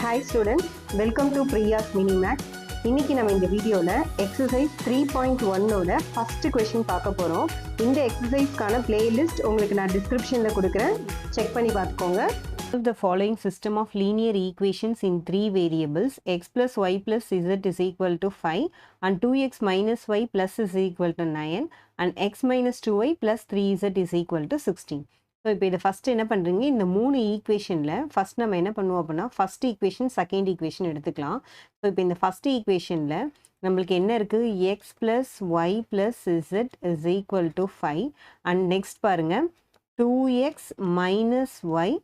Hi students, welcome to Priya's Mini Math. இன்னைக்கு நம்ம இந்த வீடியோல எக்ஸசைஸ் 3.1 ஓட ஃபர்ஸ்ட் क्वेश्चन பார்க்க போறோம். இந்த எக்ஸசைஸ்க்கான பிளேலிஸ்ட் உங்களுக்கு நான் டிஸ்கிரிப்ஷன்ல கொடுக்கிறேன். செக் பண்ணி பார்த்துக்கோங்க. The following system of linear equations in three variables x plus y plus z is equal to 5 and 2x minus y plus is equal to 9 and x minus 2y plus 3z is equal to 16. So இப்போ இதை first என்ன பண்ணுறீங்க, இந்த மூணு ஈக்குவேஷனில் first நம்ம என்ன பண்ணுவோம் அப்படின்னா ஃபஸ்ட் ஈக்குவேஷன் செகண்ட் ஈக்குவேஷன் எடுத்துக்கலாம். ஸோ இப்போ இந்த ஃபஸ்ட் ஈக்குவேஷனில் நம்மளுக்கு என்ன இருக்குது, X plus Y plus Z is equal to 5 and next பாருங்கள் 2x minus Y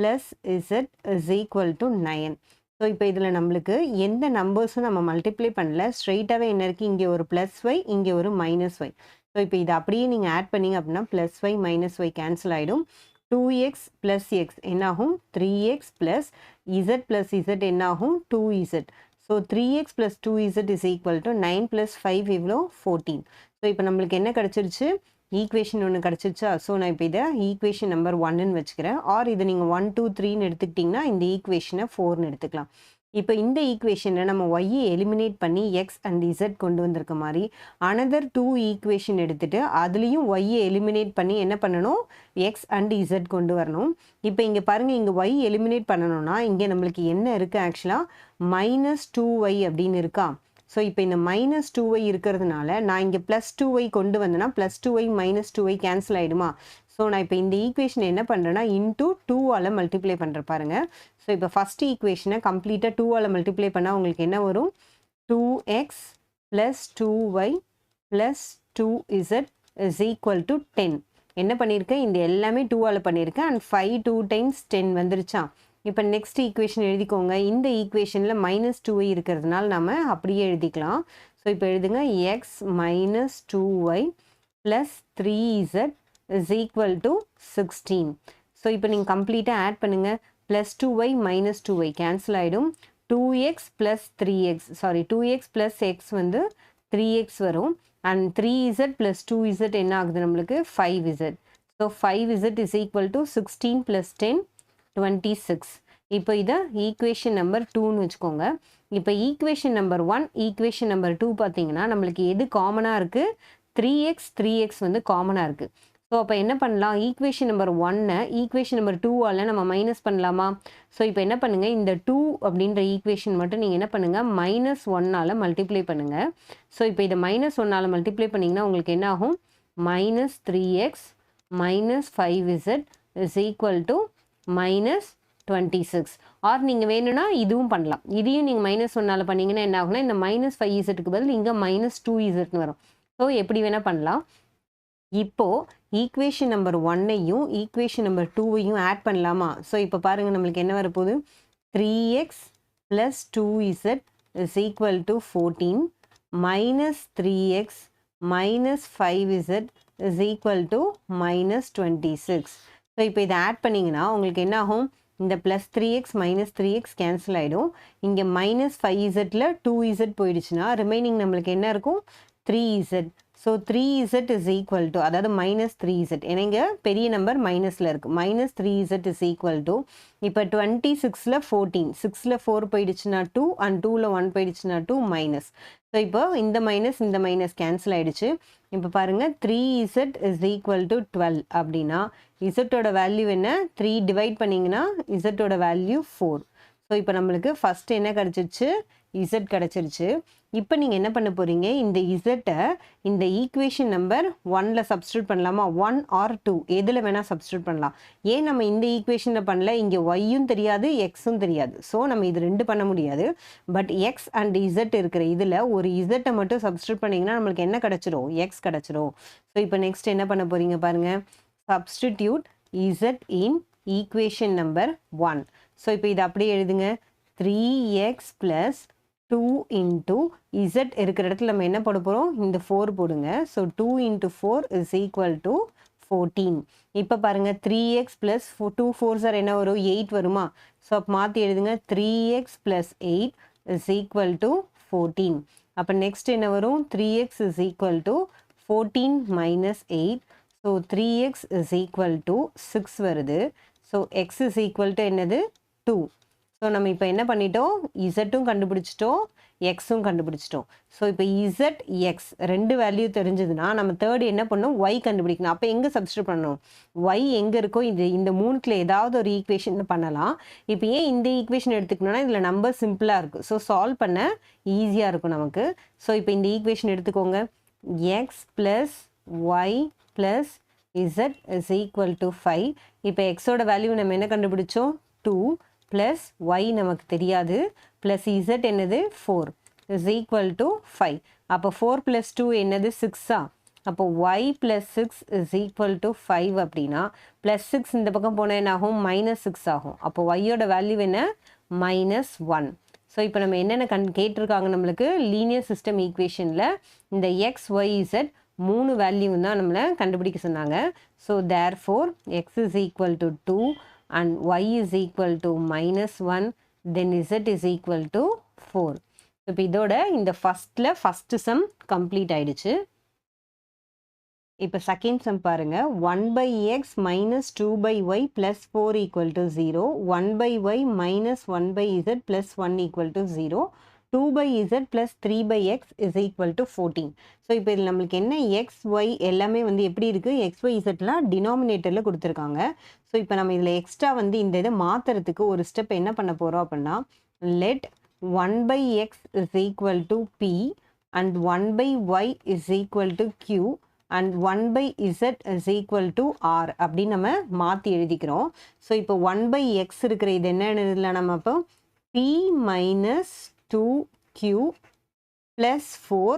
plus Z is equal to 9. So இப்போ இதில் நம்மளுக்கு எந்த நம்பர்ஸும் நம்ம மல்டிப்ளை பண்ணல, ஸ்ட்ரெயிட்டாகவே என்ன இருக்குது, இங்கே ஒரு ப்ளஸ் ஒய் இங்கே ஒரு மைனஸ் ஒய். ஸோ இப்போ இதை அப்படியே நீங்கள் ஆட் பண்ணிங்க அப்படின்னா plus Y minus Y cancel ஆகிடும். 2x ப்ளஸ் எக்ஸ் என்னாகும் 3x plus Z plus Z என்னாகும் 2z. So 3x plus 2z is equal to 9 plus 5 இவ்வளோ 14. ஸோ இப்போ நம்மளுக்கு என்ன கிடச்சிருச்சு, ஈக்குவேஷன் ஒன்று கிடச்சிருச்சா. ஸோ நான் இப்போ இதை ஈக்குவேஷன் நம்பர் 1ன்னு வச்சுக்கிறேன். ஆர் இதை நீங்கள் 1 2 3ன்னு எடுத்துக்கிட்டிங்கன்னா இந்த ஈக்குவேஷனை 4ன்னு எடுத்துக்கலாம். இப்போ இந்த ஈக்குவேஷனில் நம்ம ஒய்யை எலிமினேட் பண்ணி எக்ஸ் அண்ட் இசட் கொண்டு வந்திருக்க மாதிரி அனதர் 2 ஈக்குவேஷன் எடுத்துகிட்டு அதுலேயும் ஒய்யை எலிமினேட் பண்ணி என்ன பண்ணணும், எக்ஸ் அண்ட் இசட் கொண்டு வரணும். இப்போ இங்கே பாருங்கள், இங்கே ஒய் எலிமினேட் பண்ணணும்னா இங்கே நம்மளுக்கு என்ன இருக்குது, ஆக்சுவலாக -2y அப்படின்னு இருக்கா. ஸோ இப்போ இந்த -2y இருக்கிறதுனால நான் இங்கே +2y கொண்டு வந்தேன்னா +2y -2y கேன்சல் ஆகிடுமா. ஸோ நான் இப்போ இந்த ஈக்குவேஷனை என்ன பண்ணுறேன்னா இன்டூ 2ஆல் மல்டிப்ளை பண்ணுற பாருங்கள். ஸோ இப்போ ஃபஸ்ட் ஈக்குவேஷனை கம்ப்ளீட்டாக 2ஆல் மல்டிப்ளை பண்ணால் உங்களுக்கு என்ன வரும், 2x plus 2y plus 2z is equal to 10. என்ன பண்ணியிருக்கேன், இந்த எல்லாமே 2ஆல் பண்ணியிருக்கேன் அண்ட் 5 2 டைம்ஸ் 10 வந்துருச்சா. இப்போ நெக்ஸ்ட் ஈக்குவேஷன் எழுதிக்கோங்க. இந்த ஈக்குவேஷனில் -2y இருக்கிறதுனால நம்ம அப்படியே எழுதிக்கலாம். ஸோ இப்போ எழுதுங்க X minus 2y plus 3z is equal to 16. So இப்போ நீங்கள் கம்ப்ளீட்டாக ஆட் பண்ணுங்கள். +2y மைனஸ் 2y கேன்சல் ஆகிடும். 2x plus 3x 2x plus X வந்து 3x வரும் அண்ட் 3z ப்ளஸ் 2z என்ன ஆகுது நம்மளுக்கு 5z. So 5z is equal to 16 plus 10 26. இப்போ இதை ஈக்குவேஷன் நம்பர் 2ன்னு வச்சுக்கோங்க. இப்போ ஈக்குவேஷன் நம்பர் 1 ஈக்குவேஷன் நம்பர் 2 பார்த்தீங்கன்னா நம்மளுக்கு எது காமனாக இருக்குது, 3x வந்து காமனாக இருக்குது. ஸோ அப்போ என்ன பண்ணலாம், ஈக்குவேஷன் நம்பர் 1 ஈக்குவேஷன் நம்பர் 2ஆல் நம்ம மைனஸ் பண்ணலாமா. ஸோ இப்போ என்ன பண்ணுங்கள், இந்த 2 அப்படின்ற ஈக்குவேஷன் மட்டும் நீங்கள் என்ன பண்ணுங்கள் -1ஆல் மல்டிப்ளை பண்ணுங்கள். ஸோ இப்போ இதை -1ஆல் மல்டிப்ளை பண்ணிங்கன்னா உங்களுக்கு என்ன ஆகும், -3x minus 5z is equal to -26. Or நீங்கள் வேணும்னா இதுவும் பண்ணலாம். இதையும் நீங்கள் -1ஆல் பண்ணிங்கன்னா என்ன ஆகுனா இந்த -5zக்கு பதில் இங்கே -2zன்னு வரும். ஸோ எப்படி வேணால் பண்ணலாம். இப்போது ஈக்குவேஷன் நம்பர் 1ஐயும் ஈக்குவேஷன் நம்பர் 2ஐயும் ஆட் பண்ணலாமா. ஸோ இப்போ பாருங்கள் நம்மளுக்கு என்ன வரப்போகுது, 3x plus 2z is equal to 14 minus 3x minus 5z is equal to -26. So இப்போ இதை ஆட் பண்ணிங்கன்னா உங்களுக்கு என்ன ஆகும், இந்த +3x மைனஸ் 3x கேன்சல் ஆகிடும். இங்கே -5zல 2z போயிடுச்சுன்னா ரிமைனிங் நம்மளுக்கு என்ன இருக்கும், 3z. So 3z is equal to, அதாவது -3z, ஏன்னா இங்கே பெரிய நம்பர் மைனஸில் இருக்குது, -3z இஸ் ஈக்குவல் டு இப்போ 26ல் 14, 6ல் 4 போயிடுச்சுன்னா 2 அண்ட் 2ல் 1 போயிடுச்சுன்னா 2 மைனஸ். ஸோ இப்போ இந்த மைனஸ் கேன்சல் ஆகிடுச்சு. இப்போ பாருங்கள் 3z இஸ் ஈக்குவல் டு 12 அப்படின்னா இசட்டோட வேல்யூ என்ன, 3 டிவைட் பண்ணிங்கன்னா இசட்டோட வேல்யூ 4. ஸோ இப்போ நம்மளுக்கு ஃபஸ்ட்டு என்ன கிடச்சிருச்சு, இசட் கிடச்சிருச்சு. இப்போ நீங்கள் என்ன பண்ண போகிறீங்க, இந்த இசட்டை இந்த ஈக்குவேஷன் நம்பர் 1ல் சப்ஸ்டியூட் பண்ணலாமா, 1 ஆர் 2 எதில் வேணால் சப்ஸ்டியூட் பண்ணலாம். ஏன் நம்ம இந்த ஈக்குவேஷனில் பண்ணல, இங்கே ஒய்யும் தெரியாது எக்ஸும் தெரியாது. ஸோ நம்ம இது 2 பண்ண முடியாது. பட் எக்ஸ் அண்ட் இசட் இருக்கிற இதில் ஒரு இசட்டை மட்டும் சப்ஸ்டியூட் பண்ணிங்கன்னா நம்மளுக்கு என்ன கிடச்சிரும், எக்ஸ் கிடச்சிரும். ஸோ இப்போ நெக்ஸ்ட் என்ன பண்ண போகிறீங்க பாருங்கள், சப்ஸ்டிடியூட் இசட் இன் ஈக்குவேஷன் நம்பர் 1. ஸோ இப்போ இது அப்படியே எழுதுங்க, 3x ப்ளஸ் 2 இன்ட்டு இசட் இருக்கிற இடத்துல நம்ம என்ன போட போகிறோம், இந்த 4 போடுங்க. So 2 into 4 is equal to 14. இப்போ பாருங்கள் 3x ப்ளஸ் 2 4s என்ன வரும், 8 வருமா. ஸோ அப்போ மாற்றி எழுதுங்க, 3x plus 8 is equal to 14. அப்போ நெக்ஸ்ட் என்ன வரும், 3x is equal to 14 minus 8. So 3x is equal to 6 வருது. So x is equal to என்னது 2. ஸோ நம்ம இப்போ என்ன பண்ணிட்டோம், இசட்டும் கண்டுபிடிச்சிட்டோம், எக்ஸும் கண்டுபிடிச்சிட்டோம். ஸோ இப்போ இசட் எக்ஸ் ரெண்டு வேல்யூ தெரிஞ்சதுன்னா நம்ம தேர்ட் என்ன பண்ணணும், ஒய் கண்டுபிடிக்கணும். அப்போ எங்கே சப்ஸ்டியூட் பண்ணணும், ஒய் எங்கே இருக்கோ இந்த மூணுக்குள்ள ஏதாவது ஒரு ஈக்குவேஷன் பண்ணலாம். இப்போ ஏன் இந்த ஈக்குவேஷன் எடுத்துக்கணும்னா இதில் நம்பர் சிம்பிளாக இருக்குது. ஸோ சால்வ் பண்ண ஈஸியாக இருக்கும் நமக்கு. ஸோ இப்போ இந்த ஈக்குவேஷன் எடுத்துக்கோங்க. X plus Y plus Z is equal to 5. இப்போ எக்ஸோட வேல்யூ நம்ம என்ன கண்டுபிடிச்சோம், 2 ப்ளஸ் ஒய் நமக்கு தெரியாது ப்ளஸ் இசட் என்னது 4 இஸ் ஈக்குவல் டு 5. அப்போ 4 ப்ளஸ் 2 என்னது 6ஆ. அப்போ Y plus 6 is equal to 5 அப்படின்னா ப்ளஸ் 6 இந்த பக்கம் போனால் என்ன ஆகும், -6 ஆகும். அப்போ ஒய்யோட வேல்யூ என்ன, -1. ஸோ இப்போ நம்ம என்னென்ன கேட்டிருக்காங்க நம்மளுக்கு, லீனியர் சிஸ்டம் ஈக்குவேஷனில் இந்த எக்ஸ் ஒய் இசட் 3 வேல்யூ தான் நம்மளை கண்டுபிடிக்க சொன்னாங்க. So therefore X is equal to 2 and y is equal to -1, then z is equal to 4. இப்போ இதோட இந்த ஃபர்ஸ்ட் சம் கம்ப்ளீட் ஆயிடுச்சு. இப்போ செகண்ட் சம் பாருங்க. 1/x minus 2/y plus 4 equal to 0, 1/y minus 1/z plus 1 equal to 0, 2/z plus 3/x is equal to 14. So இப்போ இதில் நம்மளுக்கு என்ன, எக்ஸ் ஒய் எல்லாமே வந்து எப்படி இருக்குது, எக்ஸ் ஒய் இசட்லாம் டினாமினேட்டரில் கொடுத்துருக்காங்க. ஸோ இப்போ நம்ம இதில் எக்ஸ்ட்ரா வந்து இந்த இதை மாற்றுறதுக்கு ஒரு ஸ்டெப் என்ன பண்ண போகிறோம் அப்படின்னா, let 1/x is equal to p and 1/y is equal to q and 1/z is equal to r அப்படின்னு நம்ம மாற்றி எழுதிக்கிறோம். ஸோ இப்போ 1/x இருக்கிற இது என்ன இதில் நம்ம அப்போ p minus 2q plus 4,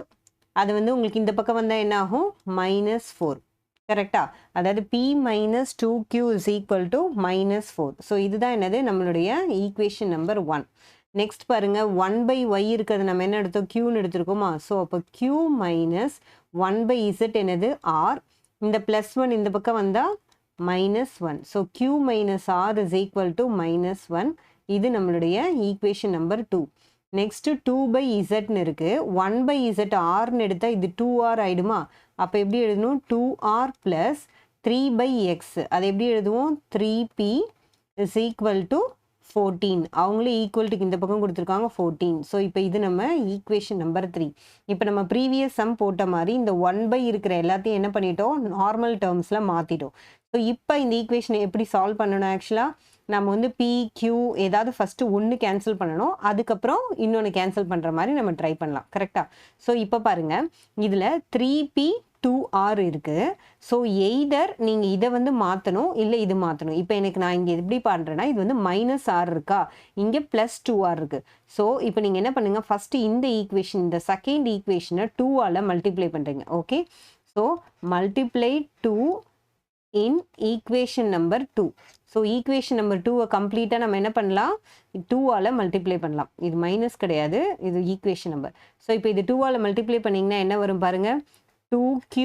அது வந்து உங்களுக்கு இந்த பக்கம் வந்தால் என்ன ஆகும், -4. கரெக்டா, அதாவது p minus 2q is equal to -4. So இதுதான் என்னது நம்மளுடைய ஈக்குவேஷன் நம்பர் 1. நெக்ஸ்ட் பாருங்க, 1/y இருக்கிறது நம்ம என்ன எடுத்தோம், q எடுத்திருக்கோமா. ஸோ அப்போ q minus 1/z என்னது r, இந்த +1 இந்த பக்கம் வந்தால் -1. So q minus r is equal to -1. இது நம்மளுடைய ஈக்குவேஷன் நம்பர் 2. நெக்ஸ்ட் 2/zன்னு இருக்கு, 1/z rன்னு எடுத்தால் இது 2r ஆயிடுமா. அப்போ எப்படி எழுதணும், 2r plus 3/x, அது எப்படி எழுதுவோம், 3p is equal to 14. அவங்களே ஈக்குவல்ட்டுக்கு இந்த பக்கம் கொடுத்துருக்காங்க 14. ஸோ இப்போ இது நம்ம ஈக்குவேஷன் நம்பர் 3. இப்போ நம்ம ப்ரீவியஸ் சம் போட்ட மாதிரி இந்த 1/, இருக்கிற எல்லாத்தையும் என்ன பண்ணிட்டோம், நார்மல் டேர்ம்ஸில் மாற்றிட்டோம். ஸோ இப்போ இந்த ஈக்குவேஷனை எப்படி சால்வ் பண்ணணும், ஆக்சுவலாக நம்ம வந்து p q ஏதாவது ஃபஸ்ட்டு ஒன்று கேன்சல் பண்ணணும், அதுக்கப்புறம் இன்னொன்று கேன்சல் பண்ணுற மாதிரி நம்ம ட்ரை பண்ணலாம். கரெக்டாக. ஸோ இப்போ பாருங்கள், இதில் 3p 2r இருக்குது. ஸோ எய்தர் நீங்கள் இதை வந்து மாற்றணும், இல்லை இது மாற்றணும். இப்போ எனக்கு நான் இங்கே எப்படி பண்ணுறேன்னா, இது வந்து -r இருக்கா, இங்கே +2r இருக்குது. ஸோ இப்போ நீங்கள் என்ன பண்ணுங்கள், ஃபஸ்ட்டு இந்த ஈக்குவேஷன், இந்த செகண்ட் ஈக்குவேஷனை 2ஆல் மல்டிப்ளை பண்ணுறீங்க. Okay, so multiply 2 in equation number 2. So equation number 2 கம்ப்ளீட்டாக நம்ம என்ன பண்ணலாம், 2ஆல் மல்டிப்ளை பண்ணலாம். இது மைனஸ் கிடையாது, இது ஈக்குவேஷன் நம்பர். ஸோ இப்போ இது 2ஆல் மல்டிப்ளை பண்ணிங்கன்னா என்ன வரும் பாருங்கள், 2q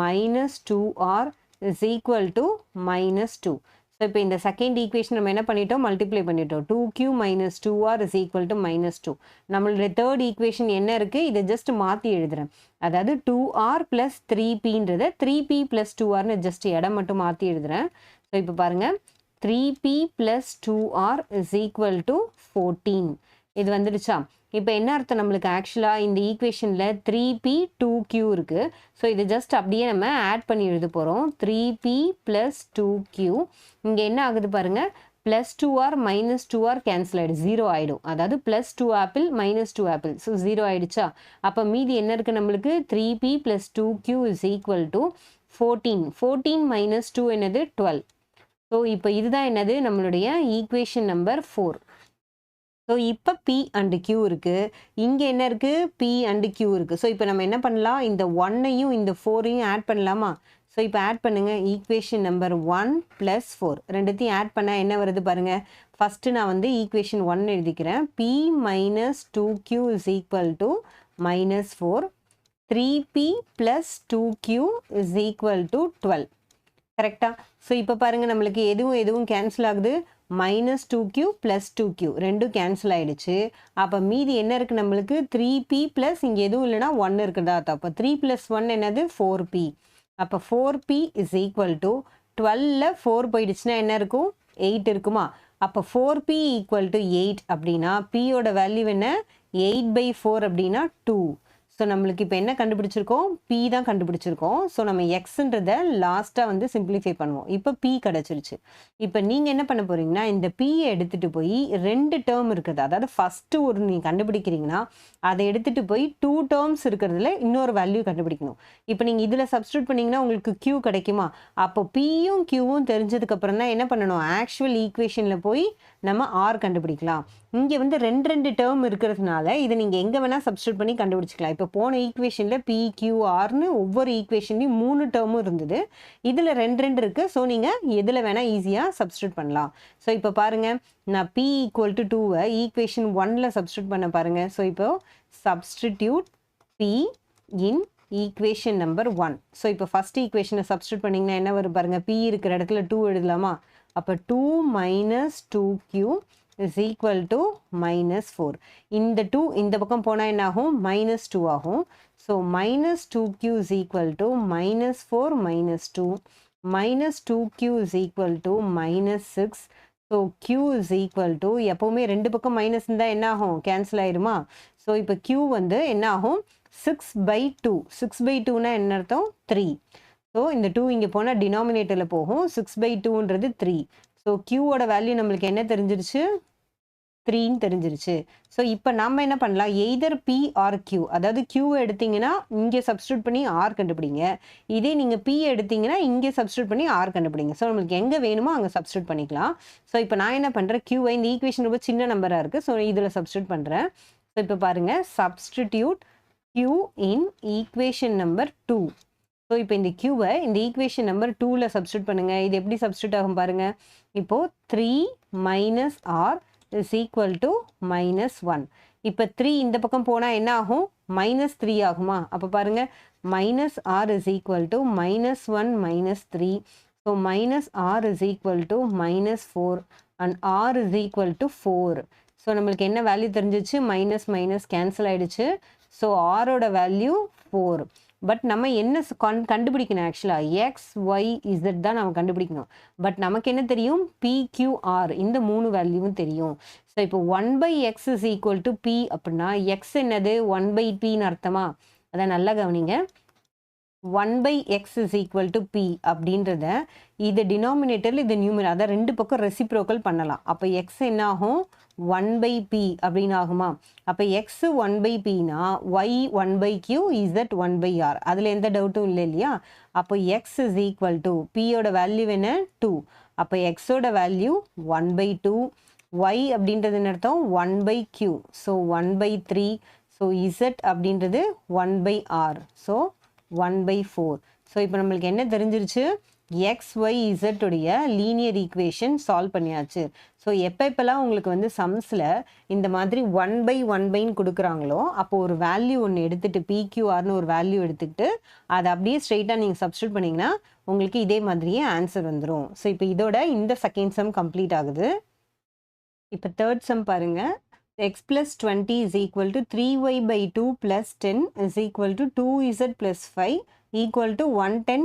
minus 2r is equal to -2. So இப்போ இந்த செகண்ட் ஈக்குவேஷன் நம்ம என்ன பண்ணிட்டோம், மல்டிப்ளை பண்ணிட்டோம். 2q minus 2r is equal to -2. நம்மளுடைய தேர்ட் ஈக்குவேஷன் என்ன இருக்குது, இதை ஜஸ்ட் மாற்றி எழுதுகிறேன். அதாவது 2r plus 3pன்றதை 3p plus 2rன்னு ஜஸ்ட் இடம் மட்டும் மாற்றி எழுதுகிறேன். ஸோ இப்போ பாருங்கள், 3p plus 2r is equal to 14. இது வந்துடுச்சா. இப்போ என்ன அர்த்தம் நம்மளுக்கு, ஆக்சுவலாக இந்த ஈக்குவேஷனில் 3p 2q இருக்குது. ஸோ இது ஜஸ்ட் அப்படியே நம்ம ஆட் பண்ணி எழுத போகிறோம். 3p plus 2q, இங்கே என்ன ஆகுது பாருங்கள், +2r -2r கேன்சல் ஆகிடும், 0 ஆகிடும். அதாவது +2 ஆப்பிள் -2 ஆப்பிள், ஸோ 0 ஆகிடுச்சா. அப்போ மீதி என்ன இருக்குது நம்மளுக்கு, 3p plus 2q is equal to 14. 14 minus 2 என்னது 12. ஸோ இப்போ இதுதான் என்னது நம்மளுடைய ஈக்குவேஷன் நம்பர் 4. ஸோ இப்போ p and q இருக்குது, இங்கே என்ன இருக்குது, p and q இருக்குது. ஸோ இப்போ நம்ம என்ன பண்ணலாம், இந்த 1ஐயும் இந்த 4ஐயும் ஆட் பண்ணலாமா. ஸோ இப்போ ஆட் பண்ணுங்கள், ஈக்குவேஷன் நம்பர் 1 + 4 ரெண்டுத்தையும் ஆட் பண்ணால் என்ன வருது பாருங்கள். ஃபஸ்ட்டு நான் வந்து ஈக்குவேஷன் 1 எழுதிக்கிறேன். p minus 2q is equal to -4, 3p plus 2q is equal to 12. கரெக்டாக. ஸோ இப்போ பாருங்கள், நம்மளுக்கு எதுவும் கேன்சல் ஆகுது, -2q plus 2q ரெண்டும் கேன்சல் ஆகிடுச்சு. அப்போ மீதி என்ன இருக்குது நம்மளுக்கு, 3p ப்ளஸ் இங்கே எதுவும் இல்லைனா 1 இருக்குதா. அப்போ 3 + 1 என்னது 4p. அப்போ 4p is equal to 12ல் 4 போயிடுச்சுன்னா என்ன இருக்கும், 8 இருக்குமா. அப்போ 4p ஈக்குவல் டு 8 அப்படின்னா பியோட வேல்யூ என்ன 8/4 அப்படின்னா 2. ஸோ நம்மளுக்கு இப்போ என்ன கண்டுபிடிச்சிருக்கோம் பி தான் கண்டுபிடிச்சிருக்கோம். ஸோ நம்ம எக்ஸுன்றதை லாஸ்ட்டாக வந்து சிம்பிளிஃபை பண்ணுவோம். இப்போ பி கிடச்சிருச்சு. இப்போ நீங்கள் என்ன பண்ண போகிறீங்கன்னா இந்த பியை எடுத்துகிட்டு போய் 2 டேர்ம் இருக்குது, அதாவது ஃபஸ்ட்டு ஒரு நீங்கள் கண்டுபிடிக்கிறீங்கன்னா அதை எடுத்துகிட்டு போய் 2 டேர்ம்ஸ் இருக்கிறதுல இன்னொரு வேல்யூ கண்டுபிடிக்கணும். இப்போ நீங்கள் இதில் சப்ஸ்டியூட் பண்ணிங்கன்னா உங்களுக்கு Q கிடைக்குமா? அப்போ பியும் கியூவும் தெரிஞ்சதுக்கப்புறம் தான் என்ன பண்ணணும் ஆக்சுவல் ஈக்குவேஷனில் போய் நம்ம ஆர் கண்டுபிடிக்கலாம். இங்கே வந்து 2 டேர்ம் இருக்கிறதுனால இதை நீங்கள் எங்கே வேணால் சப்ஸ்டியூட் பண்ணி கண்டுபிடிச்சிக்கலாம். இப்போ போன ஈக்குவேஷனில் PQRன்னு ஒவ்வொரு ஈக்குவேஷன்லையும் 3 டேர்மும் இருந்தது, இதில் 2 இருக்குது. ஸோ நீங்கள் எதில் வேணால் ஈஸியாக சப்ஸ்டியூட் பண்ணலாம். ஸோ இப்போ பாருங்கள் நான் P ஈக்குவல் டு 2வை ஈக்குவேஷன் 1ல் சப்ஸ்டியூட் பண்ண பாருங்கள். ஸோ இப்போ சப்ஸ்டிடியூட் P இன் ஈக்குவேஷன் நம்பர் 1. ஸோ இப்போ ஃபஸ்ட் ஈக்குவேஷனை சப்ஸ்டியூட் பண்ணிங்கன்னா என்ன வரும் பாருங்கள், P இருக்கிற இடத்துல 2 எழுதலாமா? அப்போ 2 - 2Q is equal to -4. இந்த 2 இந்த பக்கம் போனால் என்ன ஆகும் -2 ஆகும். So -2Q is equal to -4 - 2 -2Q is equal to -6. So Q is equal to எப்போவுமே 2 பக்கம் மைனஸ் இருந்தால் என்ன ஆகும் கேன்சல் ஆயிருமா? ஸோ இப்போ Q வந்து என்ன ஆகும் 6/2. 6/2னா என்ன அர்த்தம் 3. ஸோ இந்த 2 இங்கே போனால் டினாமினேட்டரில் போகும். 6/2ன்றது 3. ஸோ Qவோட வேல்யூ நம்மளுக்கு என்ன தெரிஞ்சிருச்சு 3ன்னு தெரிஞ்சிருச்சு. ஸோ இப்போ நம்ம என்ன பண்ணலாம் எய்தர் P ஆர் Q, அதாவது Qவை எடுத்தீங்கன்னா இங்கே சப்ஸ்டியூட் பண்ணி ஆர் கண்டுபிடிங்க, இதே நீங்கள் P எடுத்தீங்கன்னா இங்கே சப்ஸ்டியூட் பண்ணி ஆர் கண்டுபிடிங்க. ஸோ நம்மளுக்கு எங்கே வேணுமோ அங்கே சப்ஸ்டியூட் பண்ணிக்கலாம். ஸோ இப்போ நான் என்ன பண்ணுறேன் Qவை இந்த ஈக்குவேஷன் ரொம்ப சின்ன நம்பராக இருக்குது, ஸோ இதில் சப்ஸ்டியூட் பண்ணுறேன். ஸோ இப்போ பாருங்கள் சப்ஸ்டிடியூட் Q இன் ஈக்குவேஷன் நம்பர் 2. ஸோ இப்போ இந்த Qவை இந்த ஈக்குவேஷன் நம்பர் 2ல் சப்ஸ்டியூட் பண்ணுங்கள். இது எப்படி சப்ஸ்டியூட் ஆகும் பாருங்கள். இப்போது 3 - R is equal to -1. இப்போ 3 இந்த பக்கம் போனால் என்ன ஆகும் -3 ஆகுமா? அப்போ பாருங்கள் -R is equal to -1 - 3. So -R is equal to -4 and R is equal to 4. So நம்மளுக்கு என்ன வேல்யூ தெரிஞ்சிச்சு மைனஸ் கேன்சல் ஆகிடுச்சு. ஸோ ஆரோட வேல்யூ 4. பட் நம்ம என்ன கண்டுபிடிக்கணும் ஆக்சுவலாக XYZ தான் நம்ம கண்டுபிடிக்கணும். பட் நமக்கு என்ன தெரியும் PQR இந்த 3 வேல்யூவும் தெரியும். ஸோ இப்போ 1/x is equal to P அப்படின்னா x என்னது 1/Pன்னு அர்த்தமா? அதான் நல்லா கவனிங்க. 1/x is equal to P அப்படின்றத இது டினாமினேட்டரில் இது நியூமரேட்டர், அதான் 2 பக்கம் ரெசிப்ரோக்கல் பண்ணலாம். அப்போ x என்ன ஆகும் 1/P அப்படின்னு ஆகுமா? அப்போ x 1/Pனா y 1/Q z 1/R, அதில் எந்த டவுட்டும் இல்லை இல்லையா? அப்போ x is equal to Pயோட வேல்யூ என்ன 2. அப்போ xோட வேல்யூ 1/2, y அப்படின்றது என்ன அர்த்தம் 1/Q, ஸோ 1/3. ஸோ z அப்படின்றது 1/R, ஸோ 1/4. ஸோ இப்போ நம்மளுக்கு என்ன தெரிஞ்சிருச்சு XYZ உடைய லீனியர் ஈக்குவேஷன் சால்வ் பண்ணியாச்சு. ஸோ எப்போல்லாம் உங்களுக்கு வந்து சம்ஸில் இந்த மாதிரி 1/1/ன்னு கொடுக்குறாங்களோ அப்போ ஒரு வேல்யூ ஒன்று எடுத்துகிட்டு PQRன்னு ஒரு வேல்யூ எடுத்துக்கிட்டு அதை அப்படியே ஸ்ட்ரெயிட்டாக நீங்கள் சப்ஸ்டியூட் பண்ணிங்கன்னா உங்களுக்கு இதே மாதிரியே ஆன்சர் வந்துடும். ஸோ இப்போ இதோட இந்த செகண்ட் சம் கம்ப்ளீட் ஆகுது. இப்போ தேர்ட் சம் பாருங்கள். x plus 20 is equal to 3y/2 plus 10 is equal to 2z plus 5 equal to 110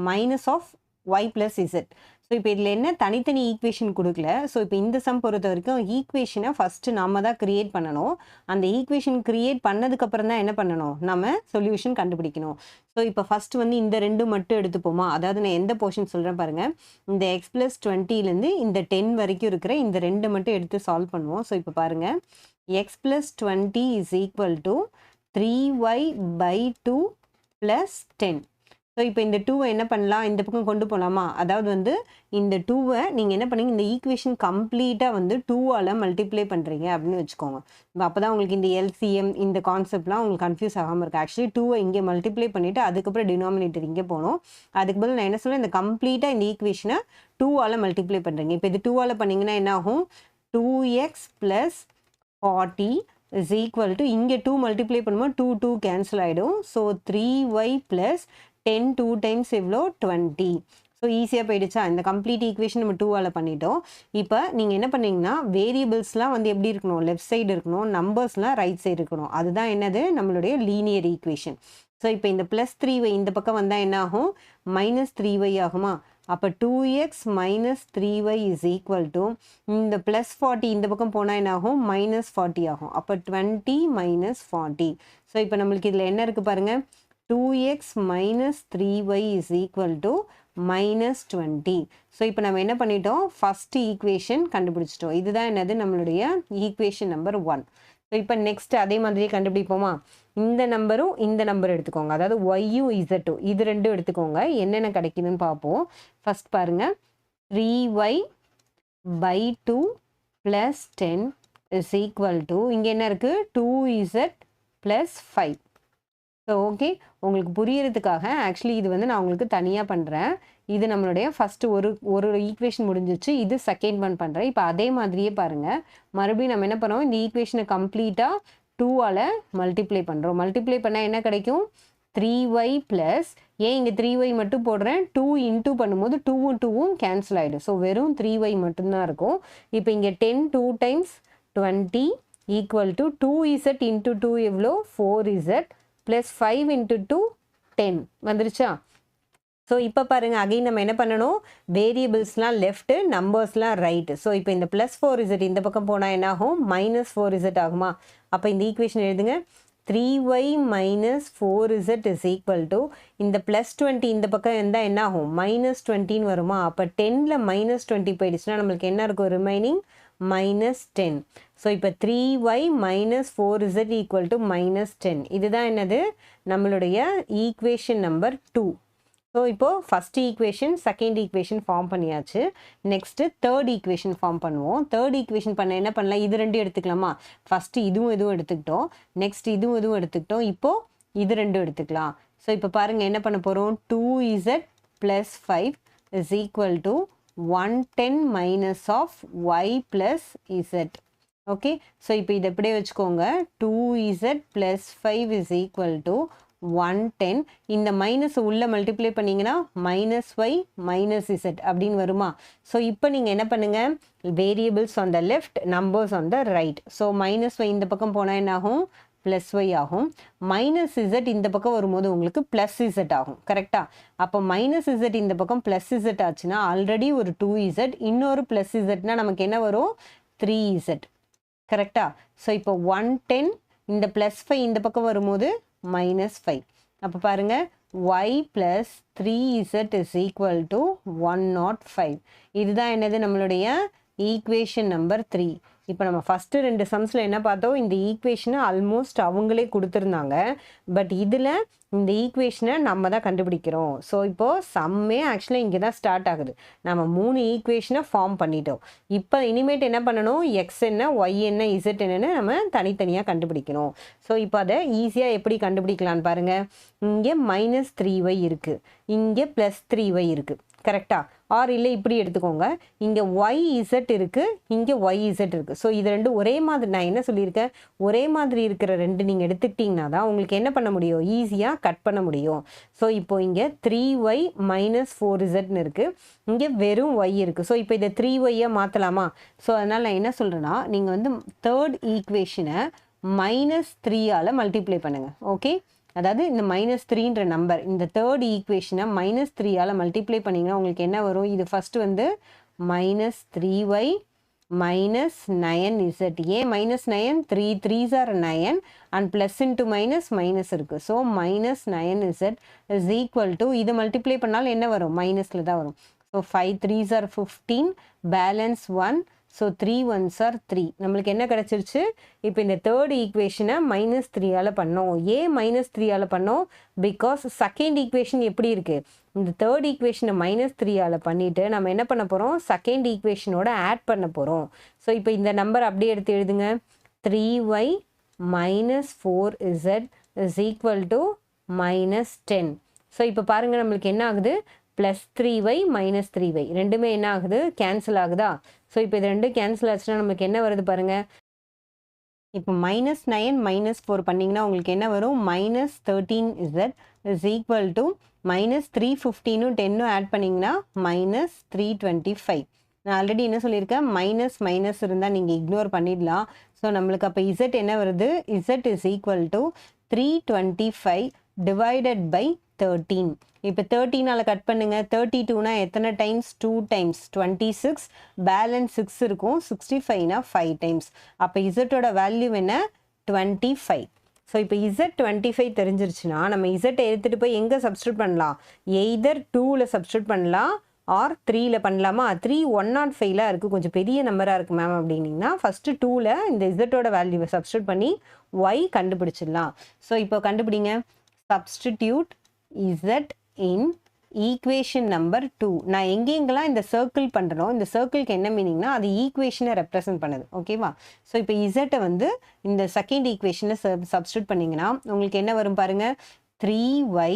minus of y plus z. So இப்போ இதில் என்ன தனித்தனி ஈக்குவேஷன் கொடுக்கல. ஸோ இப்போ இந்த சம் பொறுத்த வரைக்கும் ஈக்குவேஷனை ஃபஸ்ட்டு நம்ம தான் க்ரியேட் பண்ணணும். அந்த ஈக்குவேஷன் க்ரியேட் பண்ணதுக்கப்புறம் தான் என்ன பண்ணணும் நம்ம சொல்யூஷன் கண்டுபிடிக்கணும். ஸோ இப்போ ஃபஸ்ட்டு வந்து இந்த 2 மட்டும் எடுத்துப்போமா? அதாவது நான் எந்த போர்ஷன் சொல்கிறேன் பாருங்கள். இந்த x plus 20லேருந்து இந்த 10 வரைக்கும் இருக்கிற இந்த 2 மட்டும் எடுத்து சால்வ் பண்ணுவோம். ஸோ இப்போ பாருங்கள் x plus 20 is equal to 3y/2 plus 10. So இப்போ இந்த 2வை என்ன பண்ணலாம் இந்த பக்கம் கொண்டு போகலாமா? அதாவது வந்து இந்த 2வை நீங்கள் என்ன பண்ணீங்க இந்த ஈக்குவேஷன் கம்ப்ளீட்டாக வந்து 2ஆல் மல்டிப்ளை பண்ணுறீங்க அப்படின்னு வச்சுக்கோங்க. அப்போ தான் உங்களுக்கு இந்த LCM இந்த கான்செப்ட்லாம் உங்களுக்கு கன்ஃபியூஸ் ஆகாமல் இருக்குது. ஆக்சுவலி 2வை இங்கே மல்டிப்ளை பண்ணிவிட்டு அதுக்கப்புறம் டினாமினேட்டர் இங்கே போகணும். அதுக்கு பதில் நான் என்ன சொல்கிறேன் இந்த கம்ப்ளீட்டாக இந்த ஈக்குவேஷனை 2ஆல் மல்டிப்ளை பண்ணுறீங்க. இப்போ இது 2ஆல் பண்ணிங்கன்னா என்ன ஆகும் 2x plus 40 is equal to இங்கே 2 மல்டிப்ளை பண்ணும்போது 2 கேன்சல் ஆகிடும். ஸோ 3y plus 10 2 times எவ்வளோ 20. ஸோ ஈஸியாக போயிடுச்சா? இந்த கம்ப்ளீட் ஈக்குவேஷன் நம்ம 2ஆல் பண்ணிட்டோம். இப்போ நீங்கள் என்ன பண்ணீங்கன்னா வேரியபிள்ஸ்லாம் வந்து எப்படி இருக்கணும் லெஃப்ட் சைடு இருக்கணும், நம்பர்ஸ்லாம் ரைட் சைடு இருக்கணும். அதுதான் என்னது நம்மளுடைய லீனியர் ஈக்குவேஷன். ஸோ இப்போ இந்த +3y இந்த பக்கம் வந்தால் என்ன ஆகும் -3y ஆகுமா? அப்போ 2x minus 3y is equal to இந்த plus 40 இந்த பக்கம் போனால் என்ன ஆகும் minus 40 ஆகும். அப்போ 20 minus 40. ஸோ இப்போ நம்மளுக்கு இதில் என்ன இருக்குது பாருங்கள், 2x minus 3y is equal to minus 20. So இப்போ நம்ம என்ன பண்ணிட்டோம், ஃபஸ்ட்டு ஈக்குவேஷன் கண்டுபிடிச்சிட்டோம். இதுதான் என்னது நம்மளுடைய ஈக்குவேஷன் நம்பர் 1. ஸோ இப்போ நெக்ஸ்ட் அதே மாதிரியே கண்டுபிடிப்போமா, இந்த நம்பரும் இந்த நம்பர் எடுத்துக்கோங்க, அதாவது ஒய்யும் இசட்டும் இது ரெண்டும் எடுத்துக்கோங்க, என்னென்ன கிடைக்குதுன்னு பார்ப்போம். ஃபஸ்ட் பாருங்கள், 3y by 2 plus 10 is equal to இங்கே என்ன இருக்குது 2z plus 5. ஸோ ஓகே, உங்களுக்கு புரியறதுக்காக ஆக்சுவலி இது வந்து நான் உங்களுக்கு தனியாக பண்ணுறேன். இது நம்மளுடைய ஃபஸ்ட்டு ஒரு ஈக்குவேஷன் முடிஞ்சிச்சு, இது செகண்ட் ஒன் பண்ணுறேன். இப்போ அதே மாதிரியே பாருங்கள், மறுபடியும் நம்ம என்ன பண்ணுறோம், இந்த ஈக்குவேஷனை கம்ப்ளீட்டாக 2ஆல் மல்டிப்ளை பண்ணுறோம். மல்டிப்ளை பண்ணால் என்ன கிடைக்கும், 3y ப்ளஸ், ஏன் இங்கே 3y மட்டும் போடுறேன், 2 இன்ட்டு பண்ணும்போது 2வும் 2வும் கேன்சல் ஆகிடும். ஸோ வெறும் 3y மட்டும்தான் இருக்கும். இப்போ இங்கே 10 2 times 20 equal to 2z into 2 எவ்வளோ 4z ப்ளஸ் 5 இன்ட்டு 2 10 வந்துருச்சா. ஸோ இப்போ பாருங்கள், அகைன் நம்ம என்ன பண்ணணும், வேரியபிள்ஸ்லாம் லெஃப்ட்டு, நம்பர்ஸ்லாம் ரைட்டு. ஸோ இப்போ இந்த ப்ளஸ் 4z இந்த பக்கம் போனால் என்ன ஆகும், மைனஸ் 4z ஆகுமா. அப்போ இந்த ஈக்குவேஷன் எழுதுங்க, 3y minus 4z is equal to இந்த ப்ளஸ் 20 இந்த பக்கம் இருந்தால் என்ன ஆகும், மைனஸ் 20 வருமா. அப்போ 10ல் மைனஸ் 20 போயிடுச்சுன்னா நம்மளுக்கு என்ன இருக்கும், ரிமைனிங் minus 10. ஸோ இப்போ 3y minus 4z equal to minus 10. இதுதான் என்னது நம்மளுடைய ஈக்குவேஷன் நம்பர் 2. ஸோ இப்போது first equation second equation form பண்ணியாச்சு. நெக்ஸ்ட்டு தேர்ட் ஈக்குவேஷன் ஃபார்ம் பண்ணுவோம். தேர்ட் ஈக்குவேஷன் பண்ண என்ன பண்ணலாம், இது ரெண்டும் எடுத்துக்கலாமா. ஃபஸ்ட்டு இதுவும் எடுத்துக்கிட்டோம், நெக்ஸ்ட் இதுவும் எடுத்துக்கிட்டோம், இப்போது இது ரெண்டும் எடுத்துக்கலாம். ஸோ இப்போ பாருங்கள் என்ன பண்ண போகிறோம், 2z plus 5 is equal to 110 minus of y plus z. Okay, so இப்போ இதை எப்படியே வச்சுக்கோங்க, 2z plus 5 is equal to 110. இந்த மைனஸ் உள்ள மல்டிப்ளை பண்ணிங்கன்னா மைனஸ் ஒய் மைனஸ் இசட் அப்படின்னு வருமா. ஸோ இப்போ நீங்கள் என்ன பண்ணுங்கள், variables on the left, numbers on the right. So minus Y இந்த பக்கம் போனால் என்ன ஆகும், ப்ளஸ் ஒய் ஆகும். மைனஸ் இசட் இந்த பக்கம் வரும்போது உங்களுக்கு ப்ளஸ் இசட் ஆகும். கரெக்டாக, அப்போ மைனஸ் இசட் இந்த பக்கம் ப்ளஸ் இசட் ஆச்சுன்னா ஆல்ரெடி ஒரு 2z, இன்னொரு ப்ளஸ் இசட்னா நமக்கு என்ன வரும், 3z. கரெக்டாக. ஸோ இப்போ 110, இந்த ப்ளஸ் 5 இந்த பக்கம் வரும்போது minus 5. அப்போ பாருங்கள், y plus 3z is equal to 105. இதுதான் என்னது நம்மளுடைய ஈக்குவேஷன் நம்பர் 3. இப்போ நம்ம ஃபஸ்ட்டு 2 சம்ஸில் என்ன பார்த்தோம், இந்த ஈக்குவேஷனை ஆல்மோஸ்ட் அவங்களே கொடுத்துருந்தாங்க, பட் இதில் இந்த ஈக்குவேஷனை நம்ம தான் கண்டுபிடிக்கிறோம். ஸோ இப்போது சம்மே ஆக்சுவலாக இங்கே தான் ஸ்டார்ட் ஆகுது. நம்ம 3 ஈக்குவேஷனை ஃபார்ம் பண்ணிட்டோம். இப்போ இனிமேட் என்ன பண்ணணும், எக்ஸ் என்ன, ஒய் என்ன, இசட் என்னன்னு நம்ம தனித்தனியாக கண்டுபிடிக்கணும். ஸோ இப்போ அதை ஈஸியாக எப்படி கண்டுபிடிக்கலான்னு பாருங்கள். இங்கே மைனஸ் 3y இருக்குது, இங்கே ப்ளஸ் 3y இருக்குது. கரெக்டாக, ஆர் இல்லை இப்படி எடுத்துக்கோங்க, இங்கே ஒய் இசட் இருக்குது, இங்கே ஒய் இசட் இருக்குது. ஸோ இது ரெண்டு ஒரே மாதிரி, நான் என்ன சொல்லியிருக்கேன், ஒரே மாதிரி இருக்கிற ரெண்டு நீங்கள் எடுத்துக்கிட்டிங்கன்னா தான் உங்களுக்கு என்ன பண்ண முடியும், ஈஸியாக கட் பண்ண முடியும். ஸோ இப்போ இங்கே 3y minus 4zன்னு இருக்குது, இங்கே வெறும் y இருக்குது. ஸோ இப்போ இதை 3yயை மாற்றலாமா. ஸோ அதனால் நான் என்ன சொல்கிறேன்னா, நீங்கள் வந்து தேர்ட் ஈக்குவேஷனை -3ஆல் மல்டிப்ளை பண்ணுங்கள். ஓகே, அதாவது இந்த -3ன்ற நம்பர், இந்த தேர்ட் ஈக்குவேஷனை -3ஆல் மல்டிப்ளை பண்ணிங்கன்னா உங்களுக்கு என்ன வரும், இது ஃபஸ்ட்டு வந்து -3y minus 9z. ஏன் -9, 3 3s are 9 and plus into minus இருக்குது. So -9z is equal to, இதை மல்டிப்ளை பண்ணாலும் என்ன வரும், மைனஸில் தான் வரும். So 5 3s are 15, balance 1. So 3 1s are 3. நம்மளுக்கு என்ன கிடச்சிருச்சு, இப்போ இந்த தேர்ட் ஈக்குவேஷனை -3ஆல் பண்ணோம். ஏன் -3ஆல் பண்ணோம், பிகாஸ் செகண்ட் ஈக்குவேஷன் எப்படி இருக்குது, இந்த தேர்ட் ஈக்குவேஷனை -3ஆல் பண்ணிவிட்டு நம்ம என்ன பண்ண போகிறோம், செகண்ட் ஈக்குவேஷனோட ஆட் பண்ண போகிறோம். ஸோ இப்போ இந்த நம்பர் அப்படியே எடுத்து எழுதுங்க, 3y minus 4z is equal to -10. So இப்போ பாருங்கள் நம்மளுக்கு என்ன ஆகுது, ப்ளஸ் 3y மைனஸ் 3y ரெண்டுமே என்ன ஆகுது, கேன்சல் ஆகுதா. ஸோ இப்போ இது ரெண்டும் கேன்சல் ஆச்சுன்னா நம்மளுக்கு என்ன வருது பாருங்கள், இப்போ -9 -4 பண்ணிங்கன்னா உங்களுக்கு என்ன வரும், -13z is equal to -315 10 add பண்ணிங்கன்னா -325. நான் ஆல்ரெடி என்ன சொல்லியிருக்கேன், மைனஸ் இருந்தால் நீங்கள் இக்னோர் பண்ணிடலாம். ஸோ நம்மளுக்கு அப்போ z என்ன வருது, z is equal to 325 divided by 13. இப்போ 13ஆல் கட் பண்ணுங்க. 32னா எத்தனை டைம்ஸ்? 2 டைம்ஸ் 26. பேலன்ஸ் 6 இருக்கும். 65னா 5 டைம்ஸ். அப்போ இசட்டோட வேல்யூ என்ன? 25. ஸோ இப்போ இசட் 25 தெரிஞ்சிருச்சுன்னா நம்ம இசட்டை எடுத்துகிட்டு போய் எங்கே சப்ஸ்டியூட் பண்ணலாம்? எய்தர் 2ல் சப்ஸ்டியூட் பண்ணலாம் ஆர் 3ல் பண்ணலாமா? 3 105 இருக்குது, கொஞ்சம் பெரிய நம்பராக இருக்குது மேம் அப்படின்னீங்கன்னா ஃபஸ்ட்டு 2ல் இந்த இசட்டோட வேல்யூவை சப்ஸ்டியூட் பண்ணி ஒய் கண்டுபிடிச்சிடலாம். ஸோ இப்போ கண்டுபிடிங்க. சப்ஸ்டிடியூட் இசட் இன் ஈக்குவேஷன் நம்பர் 2. நான் எங்கெங்கெல்லாம் இந்த சர்க்கிள் பண்ணுறனோ இந்த சர்க்கிளுக்கு என்ன மீனிங்னா அது ஈக்குவேஷனை ரெப்ரசன்ட் பண்ணுது. ஓகேவா? ஸோ இப்போ இசட்டை வந்து இந்த செகண்ட் ஈக்குவேஷனில் சப்ஸ்டியூட் பண்ணிங்கன்னா உங்களுக்கு என்ன வரும் பாருங்கள். 3y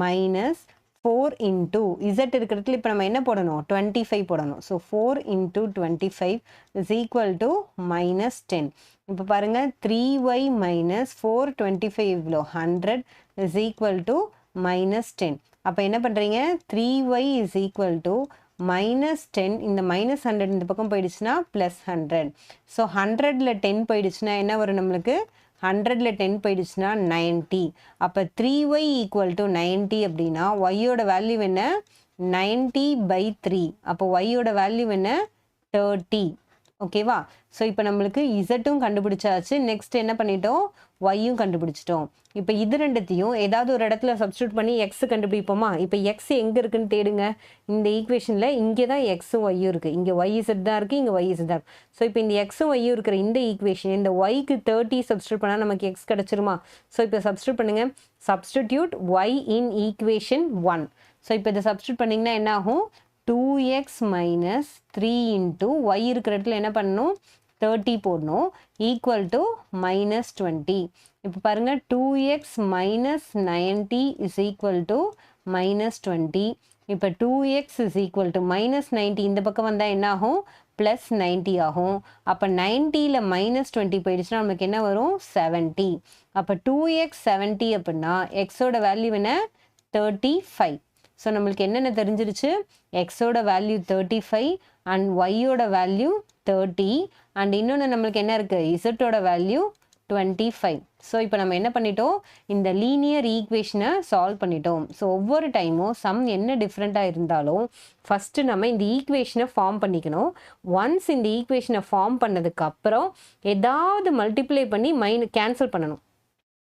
மைனஸ் 4 இன்ட்டு இசட் இருக்கிறதுல இப்போ நம்ம என்ன போடணும்? 25 போடணும். So 4 into 25 is equal to minus 10. இப்போ பாருங்கள் 3y மைனஸ் 4 25 இவ்வளோ 100 இஸ் ஈக்குவல் டு மைனஸ் 10. அப்போ என்ன பண்ணுறீங்க? 3y is equal to minus 10. இந்த மைனஸ் 100 இந்த பக்கம் போயிடுச்சுன்னா ப்ளஸ் 100. ஸோ 100ல் 10 போயிடுச்சுன்னா என்ன வரும் நம்மளுக்கு? 100ல் 10 போயிடுச்சுன்னா 90. அப்போ 3y ஈக்குவல் டு 90 அப்படின்னா ஒய்யோட வேல்யூ என்ன? 90/3. அப்போ ஒய்யோட வேல்யூ என்ன? 30. ஓகேவா? ஸோ இப்போ நம்மளுக்கு இசட்டும் கண்டுபிடிச்சாச்சு. நெக்ஸ்ட் என்ன பண்ணிட்டோம்? ஒய்யும் கண்டுபிடிச்சிட்டோம். இப்போ இது ரெண்டுத்தையும் ஏதாவது ஒரு இடத்துல சப்ஸ்டியூட் பண்ணி எக்ஸ் கண்டுபிடிப்போமா? இப்போ எக்ஸ் எங்கே இருக்குன்னு தேடுங்க. இந்த ஈக்குவேஷனில் இங்கே தான் எக்ஸும் ஒய்யும் இருக்குது. இங்கே ஒய் இசட் தான் இருக்குது, இங்கே ஒய் இசட் தான் இருக்குது. ஸோ இப்போ இந்த எக்ஸும் ஒய்யும் இருக்கிற இந்த ஈக்குவேஷன் இந்த ஒய்க்கு 30 சப்ஸ்டியூட் பண்ணால் நமக்கு எக்ஸ் கிடச்சிருமா? ஸோ இப்போ சப்ஸ்டியூட் பண்ணுங்கள். Substitute Y in equation 1. So இப்போ இதை சப்ஸ்டியூட் பண்ணிங்கன்னா என்ன ஆகும்? 2x மைனஸ் 3 இன்ட்டு ஒய் இருக்கிற இடத்துல என்ன பண்ணணும்? 30 போடணும். Equal to minus 20. இப்போ பாருங்கள் 2x minus 90 is equal to minus 20. இப்போ 2x is equal to minus 90 இந்த பக்கம் வந்தால் என்ன ஆகும்? ப்ளஸ் 90 ஆகும். அப்போ 90ல் மைனஸ் 20 போயிடுச்சுன்னா நமக்கு என்ன வரும்? 70. அப்போ 2x 70 அப்படின்னா எக்ஸோட வேல்யூ என்ன? 35. ஸோ நம்மளுக்கு என்னென்ன தெரிஞ்சிருச்சு? எக்ஸோட வேல்யூ 35 அண்ட் ஒய்யோட வேல்யூ 30 அண்ட் இன்னொன்று நம்மளுக்கு என்ன இருக்குது? இசட்டோட வேல்யூ 25. ஸோ இப்போ நம்ம என்ன பண்ணிட்டோம்? இந்த லீனியர் ஈக்குவேஷனை சால்வ் பண்ணிட்டோம். ஸோ ஒவ்வொரு டைமும் சம் என்ன டிஃப்ரெண்ட்டாக இருந்தாலும் ஃபஸ்ட்டு நம்ம இந்த ஈக்குவேஷனை ஃபார்ம் பண்ணிக்கணும். ஒன்ஸ் இந்த ஈக்குவேஷனை ஃபார்ம் பண்ணதுக்கப்புறம் ஏதாவது மல்டிப்ளை பண்ணி கேன்சல் பண்ணணும்.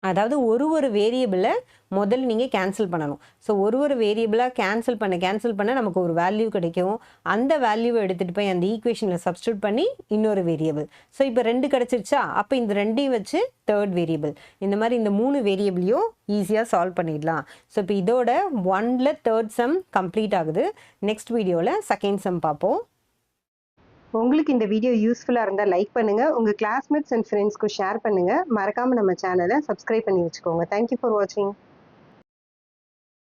அதாவது ஒரு வேரியபிளை முதல்ல நீங்கள் கேன்சல் பண்ணணும். ஸோ ஒரு வேரியபிளாக கேன்சல் பண்ண நமக்கு ஒரு வேல்யூ கிடைக்கும். அந்த வேல்யூவை எடுத்துகிட்டு போய் அந்த ஈக்குவேஷனில் சப்ஸ்டியூட் பண்ணி இன்னொரு வேரியபிள். ஸோ இப்போ 2 கிடச்சிருச்சா? அப்போ இந்த 2ஐயும் வச்சு தேர்ட் வேரியபிள். இந்த மாதிரி இந்த 3 வேரியபிளையும் ஈஸியாக சால்வ் பண்ணிடலாம். ஸோ இப்போ இதோட 1ல் தேர்ட் சம் கம்ப்ளீட் ஆகுது. நெக்ஸ்ட் வீடியோவில் செகண்ட் சம் பார்ப்போம். உங்களுக்கு இந்த வீடியோ யூஸ்ஃபுல்லாக இருந்தால் லைக் பண்ணுங்கள், உங்கள் கிளாஸ்மேட்ஸ் அண்ட் ஃப்ரெண்ட்ஸ்க்கு ஷேர் பண்ணுங்கள். மறக்காமல் நம்ம சேனலை சப்ஸ்கிரைப் பண்ணி வச்சுக்கோங்க. தேங்க்யூ ஃபார் வாட்சிங்.